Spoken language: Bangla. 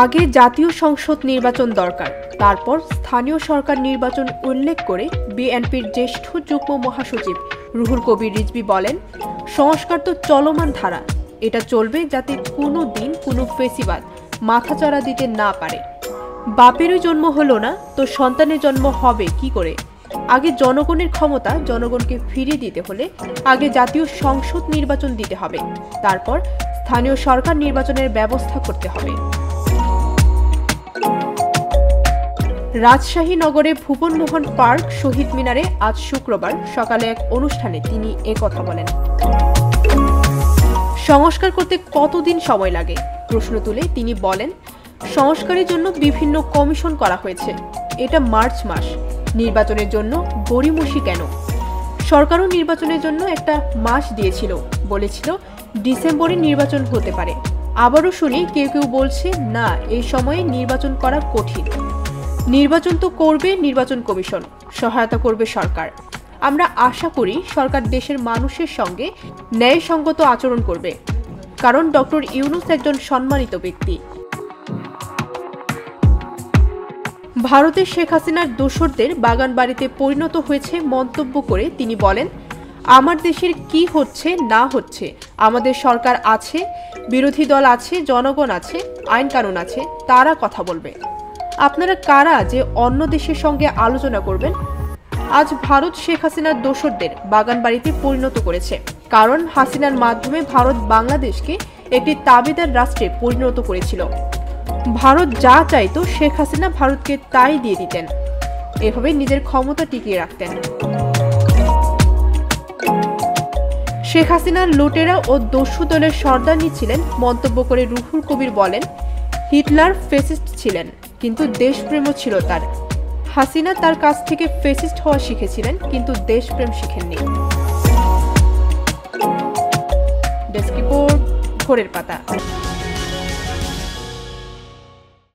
আগে জাতীয় সংসদ নির্বাচন দরকার, তারপর স্থানীয় সরকার নির্বাচন উল্লেখ করে বিএনপির জ্যেষ্ঠ যুগ্ম মহাসচিব রুহুল কবির রিজভী বলেন, সংস্কার তো চলমান ধারা, এটা চলবে যাতে কোনো দিন কোনো ফেসিবাদ মাথাচাড়া দিতে না পারে। বাপেরই জন্ম হলো না তো সন্তানের জন্ম হবে কি করে? আগে জনগণের ক্ষমতা জনগণকে ফিরিয়ে দিতে হলে আগে জাতীয় সংসদ নির্বাচন দিতে হবে, তারপর স্থানীয় সরকার নির্বাচনের ব্যবস্থা করতে হবে। রাজশাহী নগরে ভুবনমোহন পার্ক শহীদ মিনারে আজ শুক্রবার সকালে এক অনুষ্ঠানে তিনি একথা বলেন। সংস্কার করতে কতদিন সময় লাগে প্রশ্ন তুলে তিনি বলেন, সংস্কারের জন্য বিভিন্ন কমিশন করা হয়েছে, এটা মার্চ মাস, নির্বাচনের জন্য গড়িমসি কেন? সরকারও নির্বাচনের জন্য একটা মাস দিয়েছিল, বলেছিল ডিসেম্বরে নির্বাচন হতে পারে। আবারও শুনি কেউ কেউ বলছে না, এই সময়ে নির্বাচন করা কঠিন। নির্বাচন তো করবে নির্বাচন কমিশন, সহায়তা করবে সরকার। আমরা আশা করি সরকার দেশের মানুষের সঙ্গে ন্যায়সঙ্গত আচরণ করবে, কারণ ডক্টর ইউনূস একজন সম্মানিত ব্যক্তি। ভারতের শেখ হাসিনার দোসরদের বাগান বাড়িতে পরিণত হয়েছে মন্তব্য করে তিনি বলেন, আমার দেশের কি হচ্ছে না হচ্ছে, আমাদের সরকার আছে, বিরোধী দল আছে, জনগণ আছে, আইন কানুন আছে, তারা কথা বলবে। আপনারা কারা যে অন্য দেশের সঙ্গে আলোচনা করবেন? আজ ভারত শেখ হাসিনার দোসরদের বাগান বাড়িতে পরিণত করেছে, কারণ হাসিনার মাধ্যমে ভারত বাংলাদেশকে একটি তাবেদার রাষ্ট্রে পরিণত করেছিল। ভারত যা চাইতো শেখ হাসিনা ভারতকে তাই দিয়ে দিতেন, এভাবে নিজের ক্ষমতা টিকিয়ে রাখতেন। শেখ হাসিনার লুটেরা ও দস্যু দলের সর্দারনি ছিলেন মন্তব্য করে রুহুল কবির বলেন, হিটলার ফেসিস্ট ছিলেন, কিন্তু দেশপ্রেমও ছিল তার। হাসিনা তার কাছ থেকে ফেসিস্ট হওয়া শিখেছিলেন, কিন্তু দেশপ্রেম শিখেননি। ডেস্ক রিপোর্ট, ভোরের পাতা।